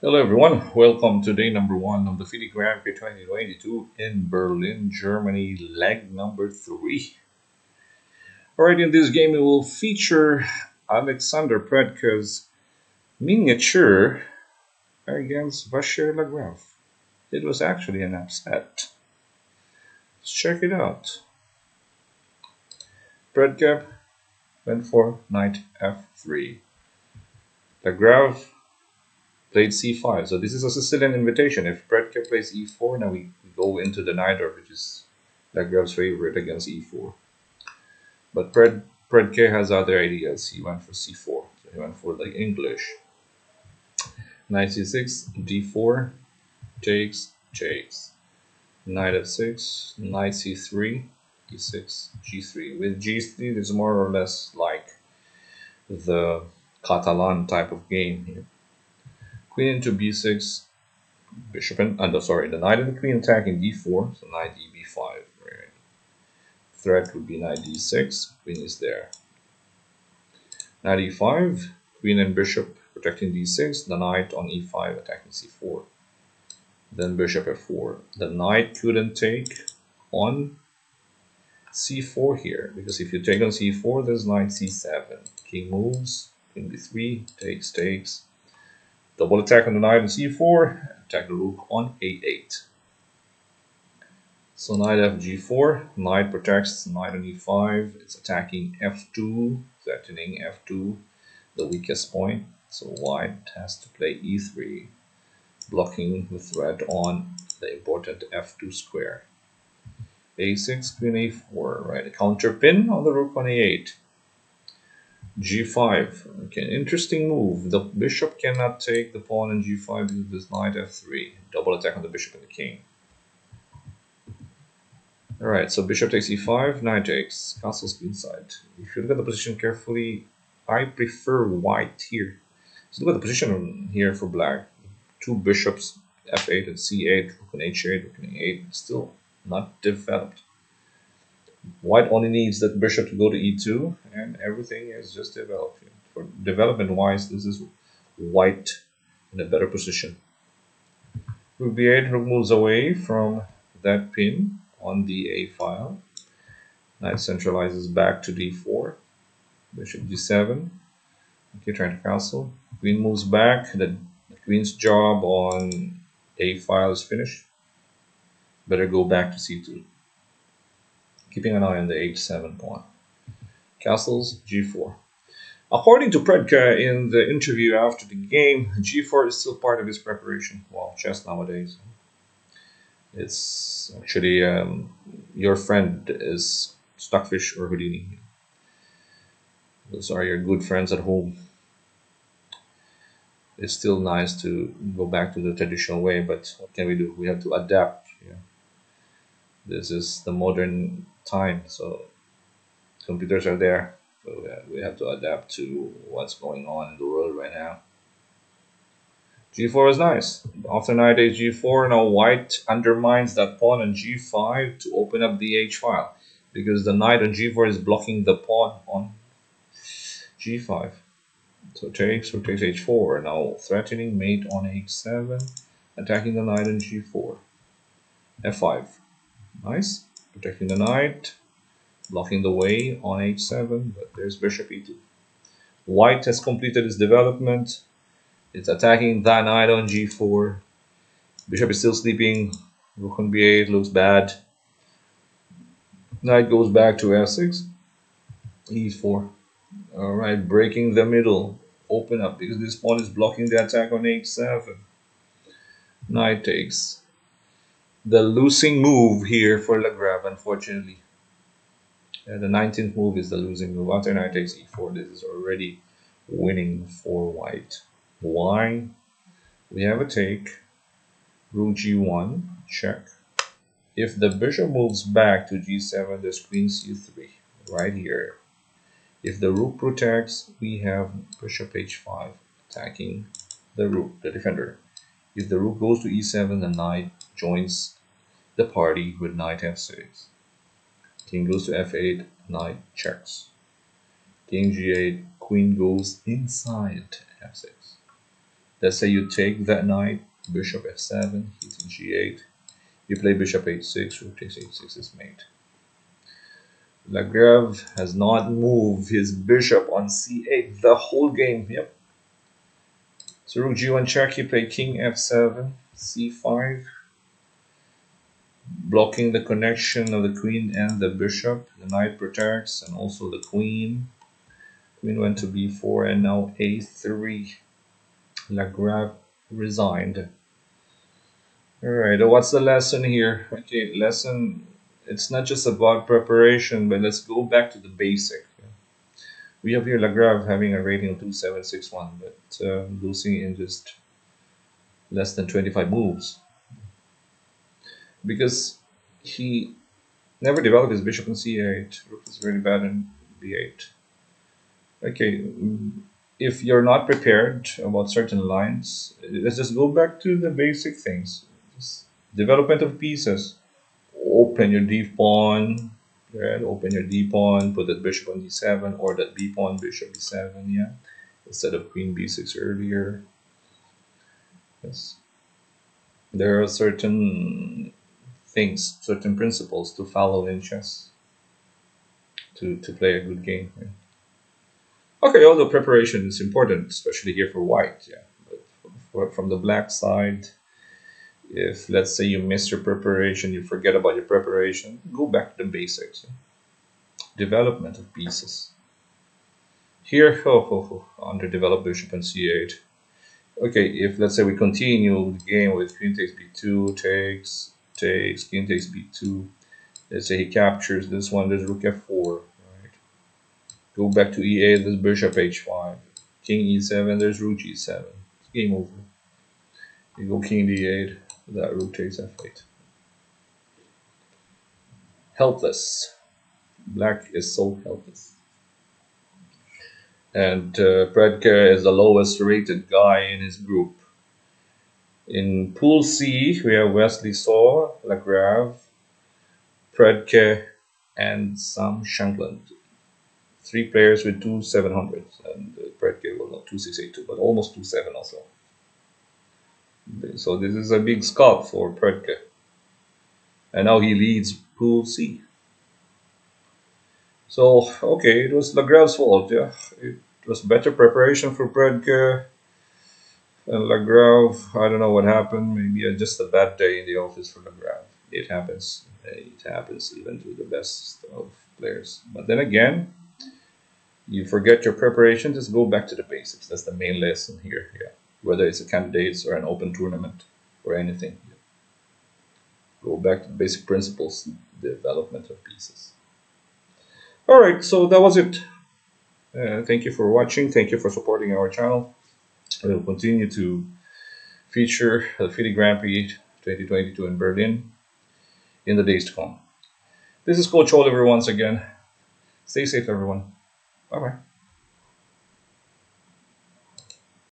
Hello everyone, welcome to day number 1 of the FIDE Grand Prix 2022 in Berlin, Germany, leg number 3. Alright, in this game we will feature Alexander Predke's miniature against Vachier-Lagrave. It was actually an upset. Let's check it out. Predke went for knight f3. Lagrave played c5. So this is a Sicilian invitation. If Predke plays e4, now we go into the knight, which is Lagrave's favorite, against e4. But Predke has other ideas. He went for c4. So he went for the English. Knight c6, d4, takes, knight f6, knight c3, e6, g3. With g3, it's more or less like the Catalan type of game here. Queen into b6, bishop and the knight and the queen attacking d4, so knight b5. Right? Threat would be knight d6, queen is there. Knight e5, queen and bishop protecting d6, the knight on e5 attacking c4. Then bishop f4. The knight couldn't take on c4 here, because if you take on c4, there's knight c7. King moves, king b3, takes. Double attack on the knight on c4, attack the rook on a8. So knight fg4, knight protects knight on e5, it's attacking f2, threatening f2, the weakest point. So white has to play e3, blocking the threat on the important f2 square. a6, queen a4, right? A counter pin on the rook on a8. g5, okay, interesting move. The bishop cannot take the pawn on g5 because this knight f3. Double attack on the bishop and the king. Alright, so bishop takes e5, knight takes, castle's queenside. If you look at the position carefully, I prefer white here. So look at the position here for black. Two bishops, f8 and c8, rook on h8, rook on e8, still not developed. White only needs that bishop to go to e2, and everything is just developed. For development-wise, this is white in a better position. Rook b8, rook moves away from that pin on the a file. Knight centralizes back to d4. Bishop d7. Okay, trying to castle. Queen moves back. The queen's job on a file is finished. Better go back to c2. Keeping an eye on the h7 pawn. Castles g4. According to Predke in the interview after the game, g4 is still part of his preparation. Well, chess nowadays. It's actually your friend is Stockfish or Houdini. Those are your good friends at home. It's still nice to go back to the traditional way, but what can we do? We have to adapt. Yeah. This is the modern time, so computers are there. So we have to adapt to what's going on in the world right now. g4 is nice. After knight takes g4, now white undermines that pawn on g5 to open up the h file, because the knight on g4 is blocking the pawn on g5. So takes h4, now threatening mate on h7, attacking the knight on g4. f5, nice, protecting the knight, blocking the way on h7, but there's bishop e2. White has completed his development. It's attacking that knight on g4. Bishop is still sleeping. Rook on b8 looks bad. Knight goes back to f6. e4. Alright, breaking the middle. Open up because this pawn is blocking the attack on h7. Knight takes. The losing move here for Lagrave, unfortunately. The 19th move is the losing move. After knight takes e4, this is already winning for white. Why? We have a take, rook g1, check. If the bishop moves back to g7, there's queen c3, right here. If the rook protects, we have bishop h5, attacking the rook, the defender. If the rook goes to e7, the knight joins the party with knight f6. King goes to f8, knight checks. King g8, queen goes inside f6. Let's say you take that knight, bishop f7, he's in g8. You play bishop h6, rook takes h6 is mate. Lagrave has not moved his bishop on c8 the whole game. Yep. So rook g1 check, he played king f7, c5, blocking the connection of the queen and the bishop. The knight protects, and also the queen. Queen went to b4, and now a3. Lagrave resigned. Alright, what's the lesson here? Okay, lesson, it's not just about preparation, but let's go back to the basic. We have here Lagrave having a rating of 2761, but losing in just less than 25 moves. Because he never developed his bishop in c8. Rook is very bad in b8. Okay, if you're not prepared about certain lines, let's just go back to the basic things. Just development of pieces. Open your d pawn, right? Open your d pawn, put that bishop on d7, or that b pawn, bishop d7, yeah, instead of queen b6 earlier. Yes, there are certain things, certain principles to follow in chess to play a good game. Right? Okay, although preparation is important, especially here for white, yeah. But from the black side, if let's say you miss your preparation, you forget about your preparation, go back to the basics. Yeah? Development of pieces. Here, underdeveloped bishop on c8. Okay, if let's say we continue the game with queen takes b2, takes, queen takes b2. Let's say he captures this one, there's rook f4. Go back to e8, there's bishop h5. King e7, there's rook g7. It's game over. You go king d8, that rook takes f8. Helpless. Black is so helpless. And Predke is the lowest rated guy in his group. In Pool C, we have Wesley Saw, Lagrave, Predke, and Sam Shankland. 3 players with 2 700s, and Predke, well, not 2682, but almost 27 also. So this is a big scalp for Predke. And now he leads Pool C. So, okay, it was Lagrave's fault, yeah. It was better preparation for Predke. And Lagrave, I don't know what happened. Maybe just a bad day in the office for Lagrave. It happens. It happens even to the best of players. But then again, you forget your preparation, just go back to the basics. That's the main lesson here. Yeah. Whether it's a candidates or an open tournament or anything. Yeah. Go back to the basic principles, development of pieces. Alright, so that was it. Thank you for watching. Thank you for supporting our channel. We will continue to feature the FIDE Grand Prix 2022 in Berlin in the days to come. This is Coach Oliver once again. Stay safe, everyone. Bye-bye.